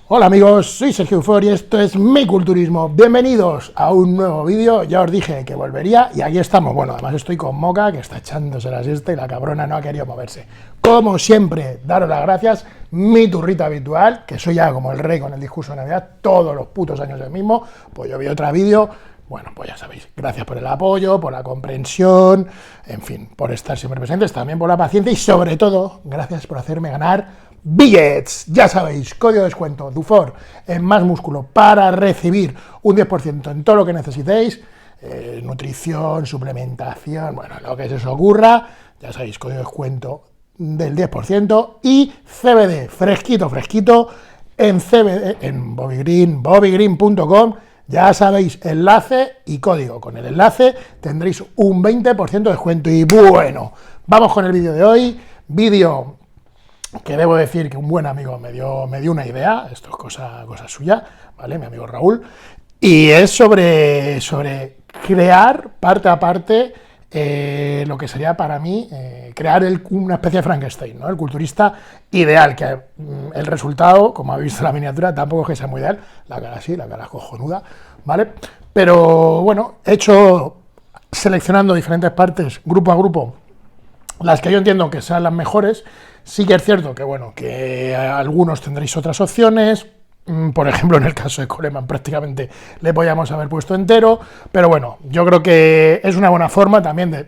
Hola amigos, soy Sergio Ufor y esto es Mi Culturismo. Bienvenidos a un nuevo vídeo. Ya os dije que volvería y aquí estamos. Bueno, además estoy con Moca, que está echándose la siesta y la cabrona no ha querido moverse. Como siempre, daros las gracias. Mi turrita habitual, que soy ya como el rey con el discurso de Navidad, todos los putos años el mismo. Pues yo vi otro vídeo. Bueno, pues ya sabéis, gracias por el apoyo, por la comprensión, en fin, por estar siempre presentes, también por la paciencia y sobre todo, gracias por hacerme ganar billets. Ya sabéis, código de descuento DUFOR en Más Músculo para recibir un 10% en todo lo que necesitéis, nutrición, suplementación, bueno, lo que se os ocurra, ya sabéis, código de descuento del 10% y CBD, fresquito, en CBD, en bobbygreen.com. Ya sabéis, enlace y código. Con el enlace tendréis un 20% de descuento. Y bueno, vamos con el vídeo de hoy. Vídeo que debo decir que un buen amigo me dio una idea. Esto es cosa suya, ¿vale? Mi amigo Raúl. Y es sobre crear parte a parte lo que sería para mí crear una especie de Frankenstein, ¿no? El culturista ideal, que el resultado, como habéis visto en la miniatura, tampoco es que sea muy ideal, la cara sí, la cara cojonuda, ¿vale? Pero bueno, he hecho seleccionando diferentes partes, grupo a grupo, las que yo entiendo que sean las mejores. Sí que es cierto que, bueno, que algunos tendréis otras opciones. Por ejemplo, en el caso de Coleman prácticamente le podíamos haber puesto entero, pero bueno, yo creo que es una buena forma también de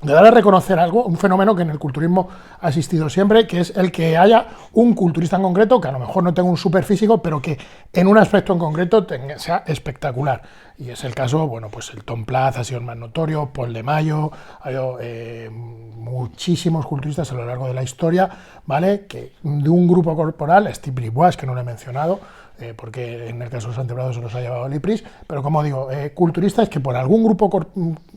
dar a reconocer algo, un fenómeno que en el culturismo ha existido siempre, que es el que haya un culturista en concreto, que a lo mejor no tenga un super físico, pero que en un aspecto en concreto sea espectacular. Y es el caso, bueno, pues el Tom Platz ha sido el más notorio, Paul de Mayo, ha habido muchísimos culturistas a lo largo de la historia, ¿vale? Que de un grupo corporal, Steve Bribois, que no lo he mencionado, porque en el caso de los antebrazos se los ha llevado Lipris, pero como digo, culturistas que por algún grupo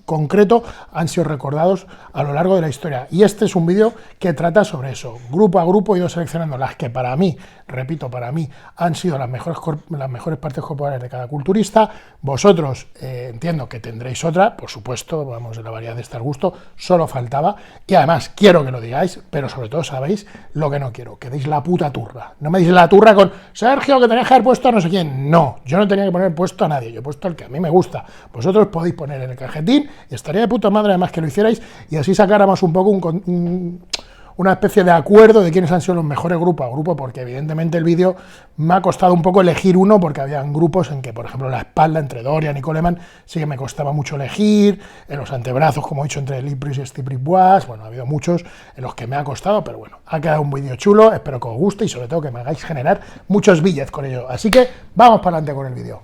concreto han sido recordados a lo largo de la historia. Y este es un vídeo que trata sobre eso. Grupo a grupo he ido seleccionando las que para mí, repito, para mí han sido las mejores partes corporales de cada culturista. Vosotros entiendo que tendréis otra, por supuesto, vamos, en la variedad de estar gusto, solo faltaba. Y además quiero que lo digáis, pero sobre todo sabéis lo que no quiero, que deis la puta turra. No me deis la turra con Sergio, que tenías que haber puesto a no sé quién. No, yo no tenía que poner puesto a nadie, yo he puesto al que a mí me gusta. Vosotros podéis poner en el cajetín y estaría de puta madre además que lo hicierais y así sacáramos un poco una especie de acuerdo de quiénes han sido los mejores grupo a grupo, porque evidentemente el vídeo me ha costado un poco elegir uno, porque habían grupos en que, por ejemplo, la espalda entre Dorian y Coleman sí que me costaba mucho elegir, en los antebrazos, como he dicho, entre Lipris y Steve Bribois, bueno, ha habido muchos en los que me ha costado, pero bueno, ha quedado un vídeo chulo, espero que os guste y sobre todo que me hagáis generar muchos billets con ello, así que vamos para adelante con el vídeo.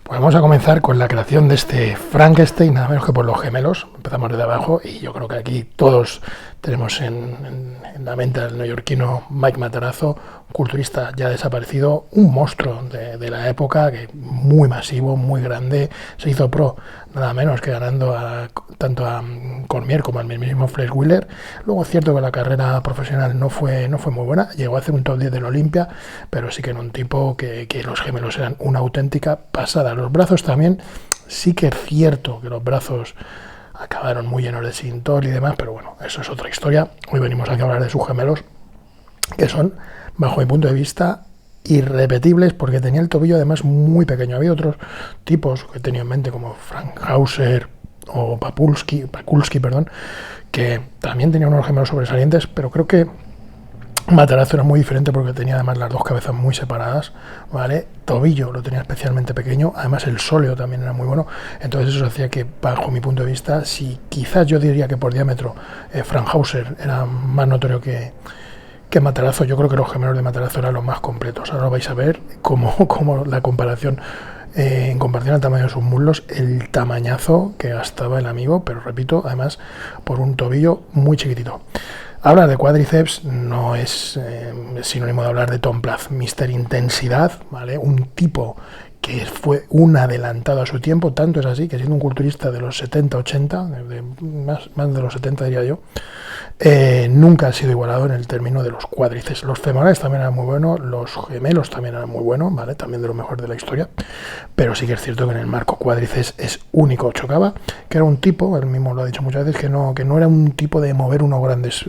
Pues vamos a comenzar con la creación de este Frankenstein, nada menos que por los gemelos. Empezamos desde abajo y yo creo que aquí todos tenemos en la mente al neoyorquino Mike Matarazzo, un culturista ya desaparecido, un monstruo de la época, que muy masivo, muy grande, se hizo pro, nada menos que ganando tanto a Cormier como al mismo Flex Wheeler. Luego es cierto que la carrera profesional no fue muy buena, llegó a hacer un top 10 del Olimpia, pero sí que era un tipo que los gemelos eran una auténtica pasada. Los brazos también, sí que es cierto que los brazos acabaron muy llenos de sintol y demás, pero bueno, eso es otra historia. Hoy venimos aquí a hablar de sus gemelos, que son, bajo mi punto de vista, irrepetibles, porque tenía el tobillo además muy pequeño. Había otros tipos que tenía en mente, como Frank Hauser o Pakulski, que también tenían unos gemelos sobresalientes, pero creo que Matarazzo era muy diferente porque tenía además las dos cabezas muy separadas, ¿vale? Tobillo lo tenía especialmente pequeño, además el sóleo también era muy bueno, entonces eso hacía que, bajo mi punto de vista, si quizás yo diría que por diámetro Frank Hauser era más notorio que Matarazzo, yo creo que los gemelos de Matarazzo eran los más completos. Ahora lo vais a ver como la comparación, en comparación al tamaño de sus muslos, el tamañazo que gastaba el amigo, pero repito, además por un tobillo muy chiquitito. Hablar de cuádriceps no es sinónimo de hablar de Tom Platz, Mr. Intensidad, ¿vale? Un tipo que fue un adelantado a su tiempo, tanto es así que siendo un culturista de los 70-80, más de los 70 diría yo, nunca ha sido igualado en el término de los cuádriceps. Los femorales también eran muy buenos, los gemelos también eran muy buenos, ¿vale? También de lo mejor de la historia, pero sí que es cierto que en el marco cuádriceps es único. Chocaba, que era un tipo, él mismo lo ha dicho muchas veces, que no era un tipo de mover unos grandes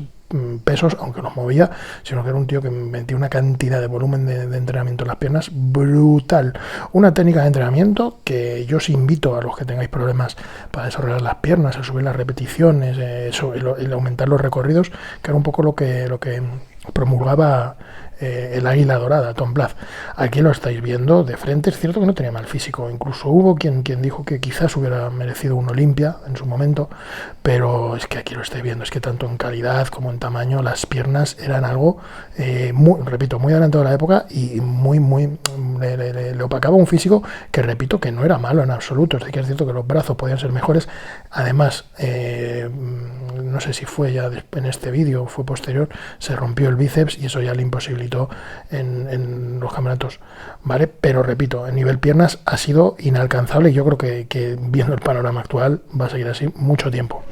pesos, aunque los movía, sino que era un tío que metía una cantidad de volumen de entrenamiento en las piernas brutal. Una técnica de entrenamiento que yo os invito a los que tengáis problemas para desarrollar las piernas, a subir las repeticiones, el aumentar los recorridos, que era un poco lo que promulgaba el águila dorada, Tom Blyth. Aquí lo estáis viendo de frente. Es cierto que no tenía mal físico, incluso hubo quien dijo que quizás hubiera merecido un Olimpia en su momento, pero es que aquí lo estáis viendo, es que tanto en calidad como en tamaño las piernas eran algo muy adelantado de la época y le opacaba un físico que, repito, que no era malo en absoluto. Es que es cierto que los brazos podían ser mejores. Además, no sé si fue ya en este vídeo o fue posterior, se rompió el bíceps y eso ya le imposibilitó en los campeonatos, ¿vale? Pero repito, en nivel piernas ha sido inalcanzable y yo creo que viendo el panorama actual va a seguir así mucho tiempo.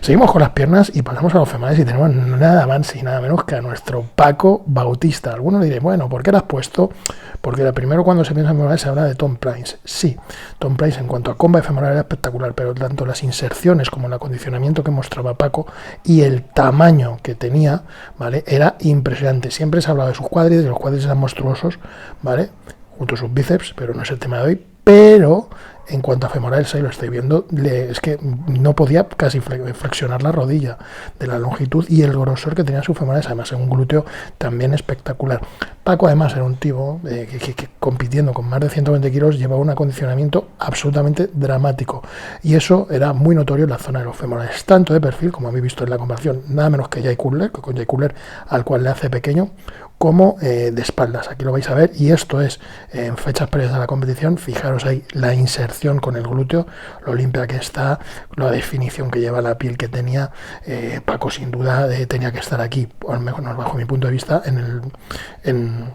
Seguimos con las piernas y pasamos a los femorales y tenemos nada más y nada menos que a nuestro Paco Bautista. Algunos diréis, bueno, ¿por qué lo has puesto? Porque primero cuando se piensa en femorales se habla de Tom Prince. Sí, Tom Prince en cuanto a comba de femoral era espectacular, pero tanto las inserciones como el acondicionamiento que mostraba Paco y el tamaño que tenía, ¿vale? Era impresionante. Siempre se hablaba de sus cuádriceps, los cuádriceps eran monstruosos, ¿vale? Junto a sus bíceps, pero no es el tema de hoy. Pero en cuanto a femorales, ahí lo estoy viendo, es que no podía casi flexionar la rodilla de la longitud y el grosor que tenía sus femorales, además en un glúteo también espectacular. Paco además era un tipo que compitiendo con más de 120 kilos llevaba un acondicionamiento absolutamente dramático y eso era muy notorio en la zona de los femorales, tanto de perfil, como habéis visto en la comparación, nada menos que Jay Cutler, con Jay Cutler al cual le hace pequeño, como de espaldas. Aquí lo vais a ver y esto es en fechas previas a la competición. Fijaros ahí la inserción con el glúteo, lo limpia que está, la definición que lleva, la piel que tenía. Paco sin duda tenía que estar aquí, al menos bajo mi punto de vista, en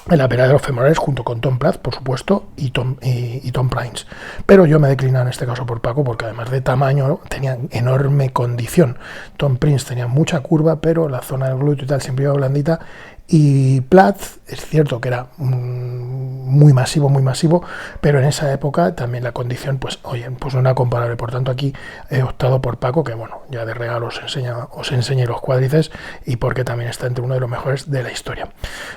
la pelea de los femorales junto con Tom Blyth, por supuesto, y Tom Prince. Pero yo me he declinado en este caso por Paco porque además de tamaño tenía enorme condición. Tom Prince tenía mucha curva, pero la zona del glúteo y tal siempre iba blandita. Y Platt es cierto que era muy masivo, pero en esa época también la condición, pues oye, pues no era comparable. Por tanto, aquí he optado por Paco, que bueno, ya de regalo os enseñé los cuádriceps y porque también está entre uno de los mejores de la historia.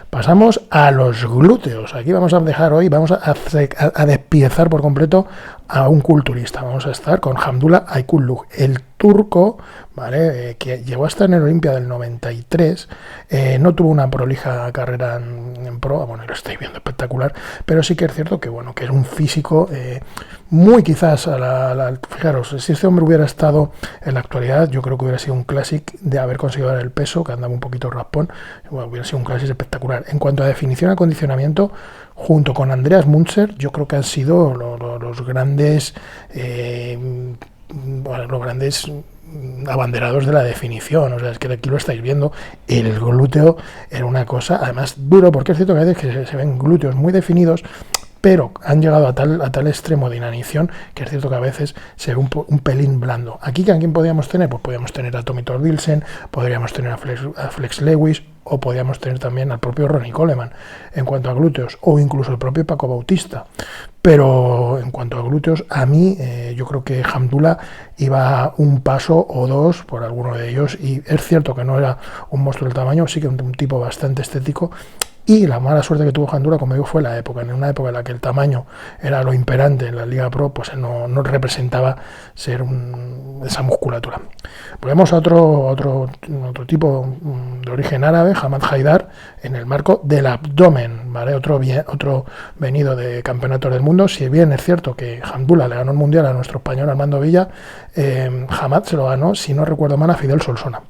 Pasamos a los glúteos. Aquí vamos a dejar hoy, vamos a despiezar por completo a un culturista. Vamos a estar con Hamdullah Aykunlu, el turco, ¿vale? Que llegó a estar en el Olimpia del 93, no tuvo una prolija carrera en pro, bueno, lo estáis viendo espectacular, pero sí que es cierto que bueno, que es un físico muy quizás fijaros, si este hombre hubiera estado en la actualidad, yo creo que hubiera sido un clásico de haber conseguido dar el peso, que andaba un poquito raspón, bueno, hubiera sido un clásico espectacular. En cuanto a definición y acondicionamiento, junto con Andreas Munzer, yo creo que han sido los grandes abanderados de la definición. O sea, es que aquí lo estáis viendo, el glúteo era una cosa, además duro, porque es cierto que a veces que se ven glúteos muy definidos, pero han llegado a tal extremo de inanición que es cierto que a veces se ve un pelín blando. Aquí, ¿a quién podíamos tener? Pues podíamos tener a Tommy Thorvildsen, podríamos tener a Flex Lewis, o podíamos tener también al propio Ronnie Coleman en cuanto a glúteos, o incluso el propio Paco Bautista. Pero en cuanto a glúteos, a mí yo creo que Hamdullah iba un paso o dos por alguno de ellos, y es cierto que no era un monstruo del tamaño, sí que un tipo bastante estético. Y la mala suerte que tuvo Hamdullah, como digo, fue la época. En una época en la que el tamaño era lo imperante en la Liga Pro, pues no representaba ser esa musculatura. Volvemos a otro tipo de origen árabe, Hamad Haidar, en el marco del abdomen, ¿vale? Otro venido de campeonatos del mundo. Si bien es cierto que Hamdullah le ganó el mundial a nuestro español Armando Villa, Hamad se lo ganó, si no recuerdo mal, a Fidel Solsona.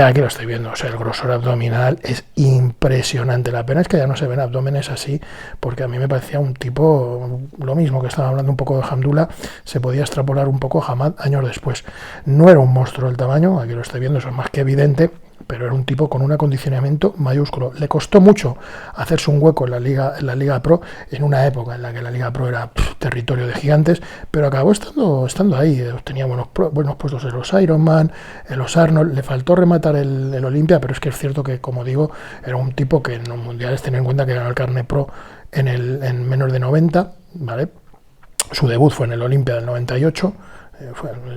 Aquí lo estoy viendo, o sea, el grosor abdominal es impresionante. La pena es que ya no se ven abdómenes así, porque a mí me parecía un tipo, lo mismo que estaba hablando un poco de Hamdullah, se podía extrapolar un poco a Hamad años después. No era un monstruo del tamaño, aquí lo estoy viendo, eso es más que evidente, pero era un tipo con un acondicionamiento mayúsculo. Le costó mucho hacerse un hueco en la Liga Pro, en una época en la que la Liga Pro era territorio de gigantes, pero acabó estando ahí. Tenía buenos puestos en los Ironman, en los Arnold. Le faltó rematar el Olimpia, pero es que es cierto que, como digo, era un tipo que en los mundiales, tener en cuenta que ganó el Carne Pro en menos de 90, ¿vale? Su debut fue en el Olimpia del 98,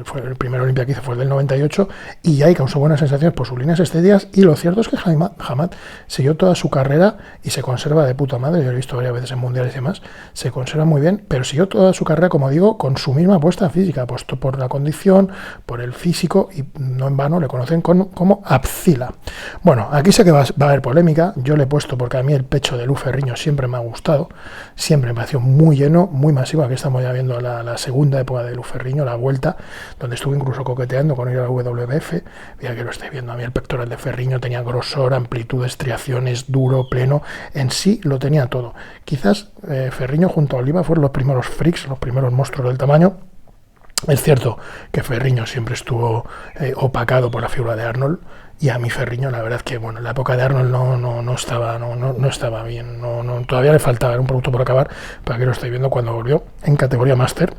fue el primer Olimpia que hice, fue el del 98, y ya ahí causó buenas sensaciones por sus líneas estéticas, y lo cierto es que Hamad siguió toda su carrera y se conserva de puta madre. Yo lo he visto varias veces en mundiales y demás, se conserva muy bien, pero siguió toda su carrera, como digo, con su misma apuesta física, apuesto por la condición, por el físico, y no en vano le conocen como Abcila. Bueno, aquí sé que va a haber polémica. Yo le he puesto porque a mí el pecho de Lu Ferriño siempre me ha gustado, siempre me pareció muy lleno, muy masivo. Aquí estamos ya viendo la segunda época de Lu Ferriño, la vuelta, donde estuve incluso coqueteando con ir a la WBF. Mira que lo estáis viendo, a mí el pectoral de Ferriño tenía grosor, amplitud, estriaciones, duro, pleno, en sí lo tenía todo. Quizás Ferriño junto a Oliva fueron los primeros freaks, los primeros monstruos del tamaño. Es cierto que Ferriño siempre estuvo opacado por la figura de Arnold, y a mí Ferriño, la verdad que bueno, en la época de Arnold no estaba bien, todavía le faltaba, era un producto por acabar, pero aquí lo estoy viendo cuando volvió en categoría Master.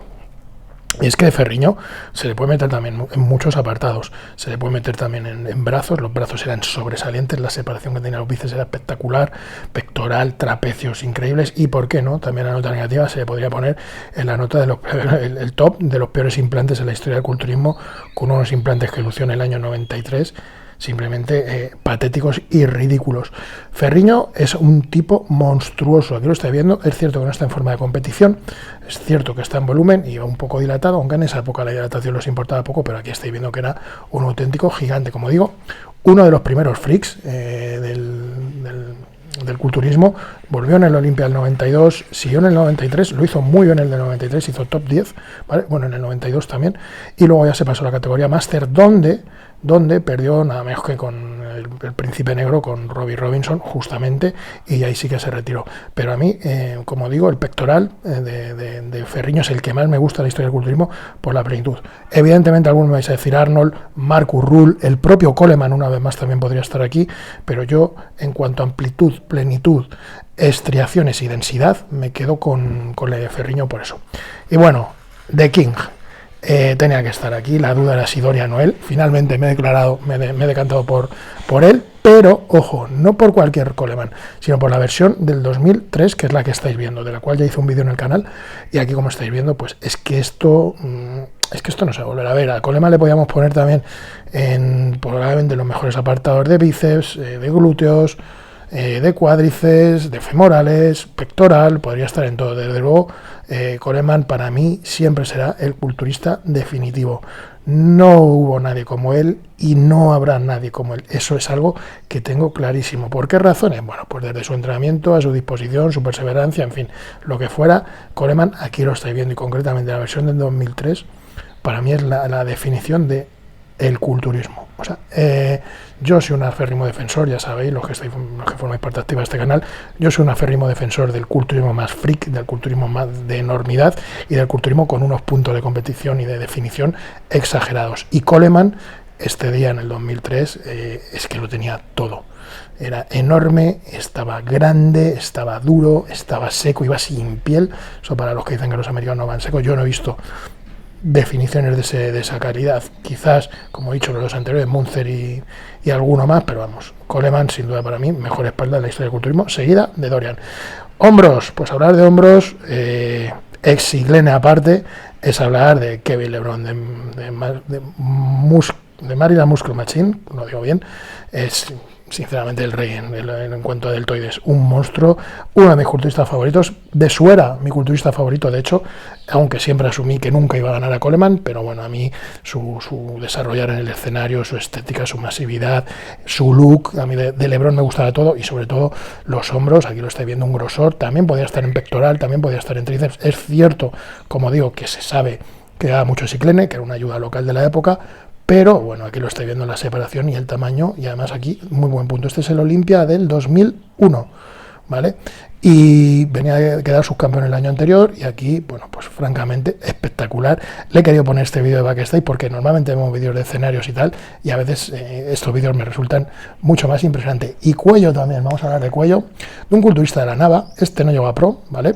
Y es que de Ferriño se le puede meter también en muchos apartados, se le puede meter también en brazos. Los brazos eran sobresalientes, la separación que tenía los bíceps era espectacular, pectoral, trapecios increíbles, y por qué no, también la nota negativa se le podría poner en la nota de el top de los peores implantes en la historia del culturismo, con unos implantes que lució en el año 93, simplemente patéticos y ridículos. Ferriño es un tipo monstruoso, aquí lo estáis viendo. Es cierto que no está en forma de competición, es cierto que está en volumen y va un poco dilatado, aunque en esa época la dilatación les importaba poco, pero aquí estáis viendo que era un auténtico gigante, como digo, uno de los primeros freaks del culturismo. Volvió en el Olimpia del 92, siguió en el 93, lo hizo muy bien en el del 93, hizo top 10, ¿vale? Bueno, en el 92 también, y luego ya se pasó a la categoría Master, donde perdió nada menos que con el Príncipe Negro, con Robbie Robinson, justamente, y ahí sí que se retiró. Pero a mí, como digo, el pectoral de Ferriño es el que más me gusta en la historia del culturismo por la plenitud. Evidentemente, algunos me vais a decir Arnold, Marcus Ruhl, el propio Coleman, una vez más, también podría estar aquí, pero yo, en cuanto a amplitud, plenitud, estriaciones y densidad, me quedo con la de Ferriño por eso. Y bueno, The King. Tenía que estar aquí, la duda era si Dorian o él. Finalmente me he decantado por él, pero ojo, no por cualquier Coleman, sino por la versión del 2003, que es la que estáis viendo, de la cual ya hice un vídeo en el canal, y aquí, como estáis viendo, pues es que esto no se va a volver a ver. A Coleman le podíamos poner también en probablemente los mejores apartados de bíceps, de glúteos, de cuádriceps, de femorales, pectoral, podría estar en todo. Desde luego, Coleman para mí siempre será el culturista definitivo. No hubo nadie como él y no habrá nadie como él. Eso es algo que tengo clarísimo. ¿Por qué razones? Bueno, pues desde su entrenamiento, a su disposición, su perseverancia, en fin, lo que fuera. Coleman, aquí lo estáis viendo, y concretamente la versión del 2003, para mí es la definición de el culturismo. O sea, yo soy un aférrimo defensor, ya sabéis, los que formáis parte activa de este canal, yo soy un aférrimo defensor del culturismo más freak, del culturismo más de enormidad, y del culturismo con unos puntos de competición y de definición exagerados. Y Coleman, este día en el 2003, es que lo tenía todo. Era enorme, estaba grande, estaba duro, estaba seco, iba sin piel. Eso para los que dicen que los americanos no van secos, yo no he visto definiciones de esa calidad. Quizás, como he dicho, los dos anteriores, Munzer y alguno más, pero vamos, Coleman sin duda para mí mejor espalda de la historia del culturismo, seguida de Dorian. Hombros, pues hablar de hombros, ex y Glene aparte, es hablar de Kevin LeBron, de Maryland Muscle Machine, lo digo bien, es sinceramente el rey en cuanto a deltoides, un monstruo, uno de mis culturistas favoritos. De su era, mi culturista favorito, de hecho, aunque siempre asumí que nunca iba a ganar a Coleman, pero bueno, a mí su desarrollar en el escenario, su estética, su masividad, su look, a mí de LeBron me gustaba todo, y sobre todo los hombros. Aquí lo estáis viendo, un grosor, también podía estar en pectoral, también podía estar en tríceps. Es cierto, como digo, que se sabe que daba mucho Ciclene, que era una ayuda local de la época, pero bueno, aquí lo estáis viendo, la separación y el tamaño, y además aquí, muy buen punto. Este es el Olimpia del 2001, ¿vale? Y venía de quedar subcampeón el año anterior, y aquí, bueno, pues francamente espectacular. Le he querido poner este vídeo de backstage porque normalmente vemos vídeos de escenarios y tal, y a veces estos vídeos me resultan mucho más impresionantes. Y cuello también, vamos a hablar de cuello, de un culturista de la Nava. Este no llegó a pro, ¿vale?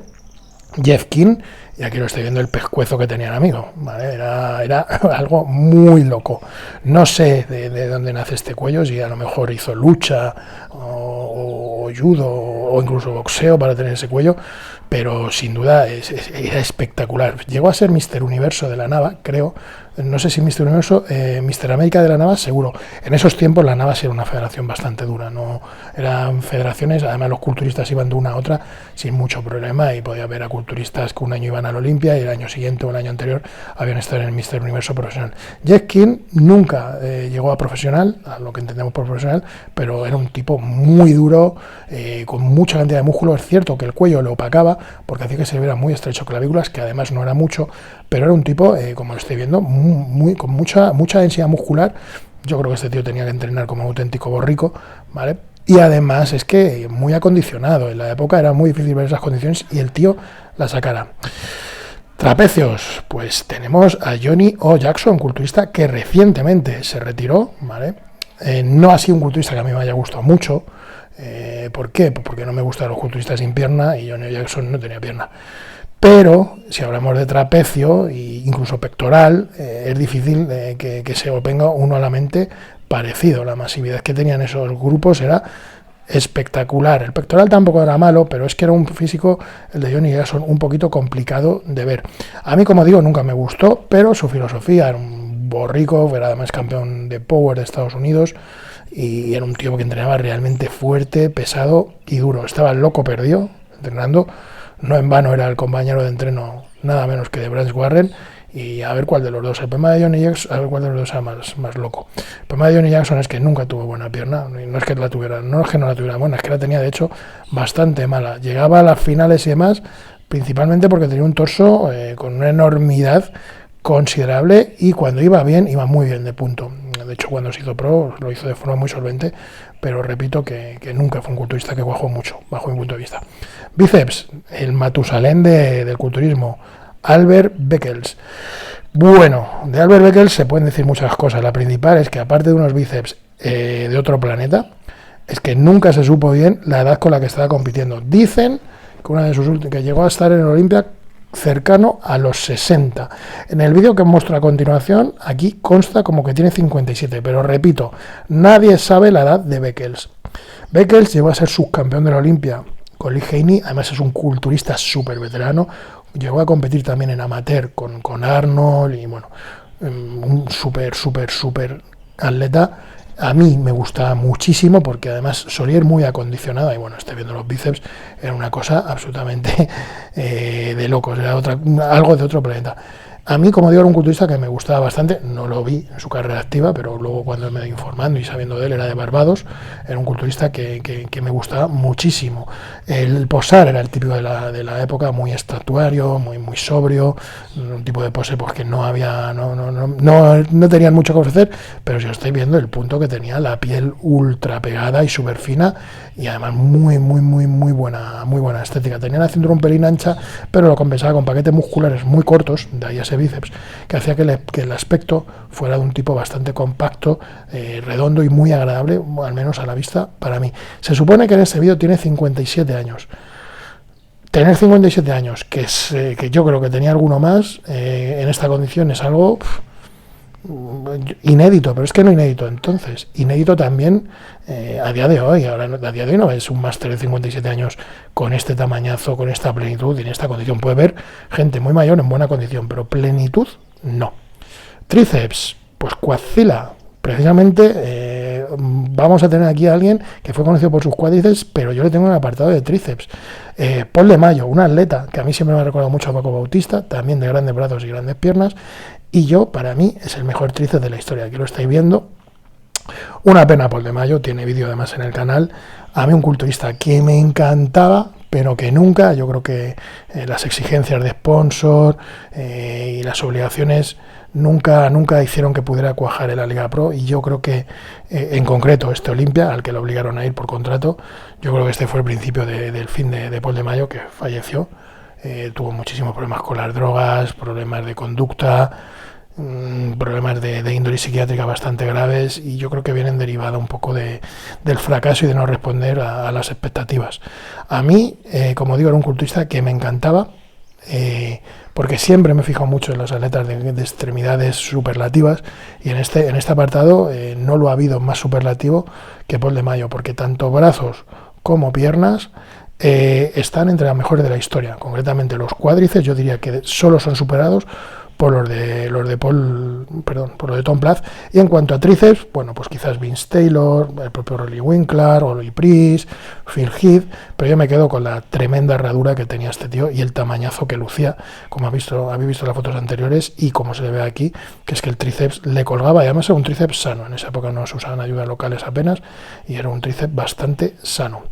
Jeff King, y aquí lo estoy viendo, el pescuezo que tenía el amigo, ¿vale? Era algo muy loco. No sé de dónde nace este cuello, si a lo mejor hizo lucha o o judo o incluso boxeo para tener ese cuello, pero sin duda era espectacular. Llegó a ser Mr. Universo de la Nava, creo. No sé si Mr. Universo, Mr. América de la Nava, seguro. En esos tiempos la Nava sí era una federación bastante dura, no eran federaciones, además los culturistas iban de una a otra sin mucho problema y podía haber a culturistas que un año iban al Olimpia y el año siguiente o el año anterior habían estado en el Mr. Universo profesional. Jet King nunca llegó a profesional, a lo que entendemos por profesional, pero era un tipo muy duro, con mucha cantidad de músculo. Es cierto que el cuello lo opacaba porque hacía que se viera muy estrecho clavículas, que además no era mucho, pero era un tipo, como lo estoy viendo, con mucha densidad muscular. Yo creo que este tío tenía que entrenar como auténtico borrico, ¿vale? Y además es que muy acondicionado. En la época era muy difícil ver esas condiciones y el tío la sacara. Trapecios, pues tenemos a Johnny O. Jackson, culturista que recientemente se retiró, ¿vale? No ha sido un culturista que a mí me haya gustado mucho. ¿Por qué? Pues porque no me gustan los culturistas sin pierna y Johnny O. Jackson no tenía pierna. Pero si hablamos de trapecio e incluso pectoral, es difícil que se os venga uno a la mente parecido. La masividad que tenían esos grupos era espectacular. El pectoral tampoco era malo, pero es que era un físico, el de Johnny Jackson, un poquito complicado de ver. A mí, como digo, nunca me gustó, pero su filosofía era un borrico, era además campeón de Power de Estados Unidos y era un tío que entrenaba realmente fuerte, pesado y duro. Estaba loco perdido entrenando. No en vano era el compañero de entreno nada menos que de Brance Warren, y a ver cuál de los dos. El problema de Johnny Jackson, a ver cuál de los dos era más loco. El problema de Johnny Jackson es que nunca tuvo buena pierna, no es que la tuviera, no es que no la tuviera buena, es que la tenía de hecho bastante mala. Llegaba a las finales y demás, principalmente porque tenía un torso con una enormidad considerable y cuando iba bien, iba muy bien de punto. De hecho, cuando se hizo pro, lo hizo de forma muy solvente, pero repito que nunca fue un culturista que cuajó mucho, bajo mi punto de vista. Bíceps, el Matusalén del culturismo, Albert Beckels. Bueno, de Albert Beckels se pueden decir muchas cosas. La principal es que, aparte de unos bíceps de otro planeta, es que nunca se supo bien la edad con la que estaba compitiendo. Dicen que una de sus últimas, que llegó a estar en el Olimpia cercano a los 60. En el vídeo que os muestro a continuación, aquí consta como que tiene 57, pero repito, nadie sabe la edad de Beckels. Beckels llegó a ser subcampeón de la Olimpia con Lee Haney, además es un culturista súper veterano, llegó a competir también en amateur con Arnold y bueno, un súper atleta. A mí me gustaba muchísimo porque además solía ir muy acondicionada y bueno, estoy viendo los bíceps, era una cosa absolutamente de locos, era algo de otro planeta. A mí, como digo, era un culturista que me gustaba bastante, no lo vi en su carrera activa, pero luego cuando me he ido informando y sabiendo de él, era de Barbados, era un culturista que me gustaba muchísimo. El posar era el típico de la época, muy estatuario, muy sobrio, un tipo de pose pues que no tenían mucho que ofrecer, pero si os estáis viendo el punto que tenía, la piel ultra pegada y súper fina y además muy buena estética. Tenía la cintura un pelín ancha, pero lo compensaba con paquetes musculares muy cortos, de ahí ese bíceps, que hacía que el aspecto fuera de un tipo bastante compacto, redondo y muy agradable, al menos a la vista para mí. Se supone que en este vídeo tiene 57 años. Tener 57 años, que yo creo que tenía alguno más, en esta condición es algo inédito, pero es que no inédito entonces, inédito también a día de hoy. Ahora a día de hoy no es un máster de 57 años con este tamañazo, con esta plenitud y en esta condición. Puede haber gente muy mayor en buena condición, pero plenitud no. Tríceps, pues Coatzila, precisamente vamos a tener aquí a alguien que fue conocido por sus cuádriceps, pero yo le tengo un apartado de tríceps. Paul de Mayo, un atleta que a mí siempre me ha recordado mucho a Paco Bautista, también de grandes brazos y grandes piernas, y para mí es el mejor tríceps de la historia. Aquí lo estáis viendo. Una pena Paul de Mayo, tiene vídeo además en el canal. A mí un culturista que me encantaba, pero que nunca, yo creo que las exigencias de sponsor y las obligaciones nunca hicieron que pudiera cuajar en la Liga Pro, y yo creo que en concreto este Olimpia, al que lo obligaron a ir por contrato, yo creo que este fue el principio del fin de Paul de Mayo, que falleció. Tuvo muchísimos problemas con las drogas, problemas de conducta, problemas de índole psiquiátrica bastante graves, y yo creo que vienen derivados un poco del fracaso y de no responder a las expectativas. A mí, como digo, era un culturista que me encantaba, porque siempre me he fijado mucho en los atletas de extremidades superlativas, y en este apartado no lo ha habido más superlativo que Paul de Mayo, porque tanto brazos como piernas, están entre las mejores de la historia. Concretamente los cuádriceps yo diría que solo son superados por los de Tom Platz. Y en cuanto a tríceps, bueno, pues quizás Vince Taylor, el propio Rolly Winkler, Ollie Priest, Phil Heath, pero yo me quedo con la tremenda herradura que tenía este tío y el tamañazo que lucía, como habéis visto las fotos anteriores y como se le ve aquí, que es que el tríceps le colgaba, y además era un tríceps sano. En esa época no se usaban ayudas locales apenas y era un tríceps bastante sano.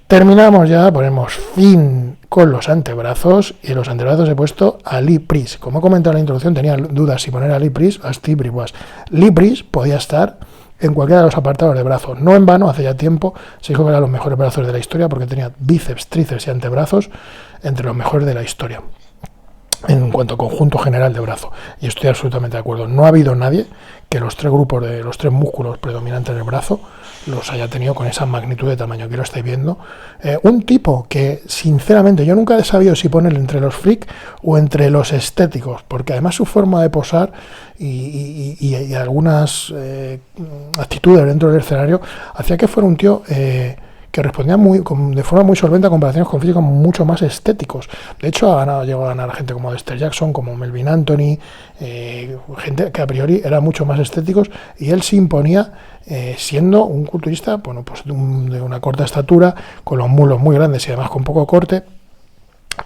Terminamos ya, ponemos fin con los antebrazos, y en los antebrazos he puesto a Lee Priest. Como he comentado en la introducción, tenía dudas si poner a Lee Priest o a Steve Bribois. Lee Priest podía estar en cualquiera de los apartados de brazos. No en vano, hace ya tiempo se dijo que eran los mejores brazos de la historia porque tenía bíceps, tríceps y antebrazos entre los mejores de la historia en cuanto a conjunto general de brazo, y estoy absolutamente de acuerdo. No ha habido nadie que los tres grupos de los tres músculos predominantes del brazo los haya tenido con esa magnitud de tamaño. Aquí lo estáis viendo. Un tipo que sinceramente yo nunca he sabido si ponerle entre los freak o entre los estéticos, porque además su forma de posar y algunas actitudes dentro del escenario hacía que fuera un tío que respondía de forma muy solvente a comparaciones con físicos mucho más estéticos. De hecho, llegado a ganar gente como Dexter Jackson, como Melvin Anthony, gente que a priori era mucho más estéticos, y él se imponía siendo un culturista, bueno, pues de una corta estatura, con los muslos muy grandes y además con poco corte.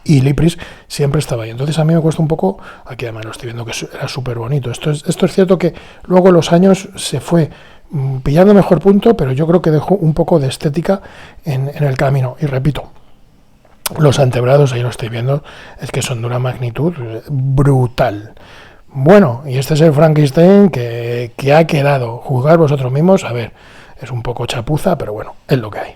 Y Lee Priest siempre estaba ahí. Entonces a mí me cuesta un poco, aquí además lo estoy viendo que era súper bonito. Esto es cierto que luego en los años se fue pillando mejor punto, pero yo creo que dejó un poco de estética en el camino. Y repito, los antebrazos, ahí lo estáis viendo, es que son de una magnitud brutal. Bueno, y este es el Frankenstein que ha quedado. Juzgar vosotros mismos, a ver, es un poco chapuza, pero bueno, es lo que hay.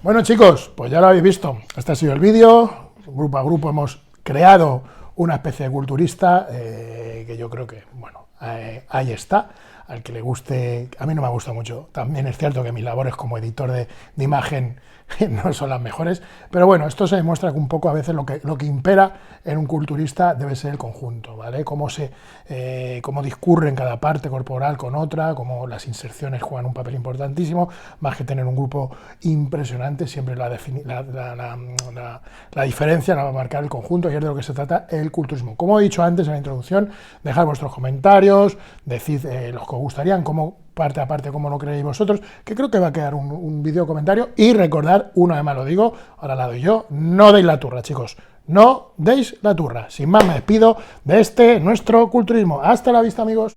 Bueno, chicos, pues ya lo habéis visto. Este ha sido el vídeo. Grupo a grupo hemos creado una especie de culturista que yo creo que, bueno, ahí está. Al que le guste, a mí no me gusta mucho. También es cierto que mis labores como editor de imagen no son las mejores, pero bueno, esto se demuestra que un poco a veces lo que impera en un culturista debe ser el conjunto, ¿vale? Cómo discurre en cada parte corporal con otra, cómo las inserciones juegan un papel importantísimo, más que tener un grupo impresionante, siempre la diferencia la va a marcar el conjunto, y es de lo que se trata el culturismo. Como he dicho antes en la introducción, dejad vuestros comentarios, decid los que os gustarían, parte a parte, como lo creéis vosotros, que creo que va a quedar un vídeo comentario. Y recordad, una vez más lo digo, ahora la doy yo, no deis la turra, chicos, no deis la turra. Sin más me despido de nuestro culturismo. Hasta la vista, amigos.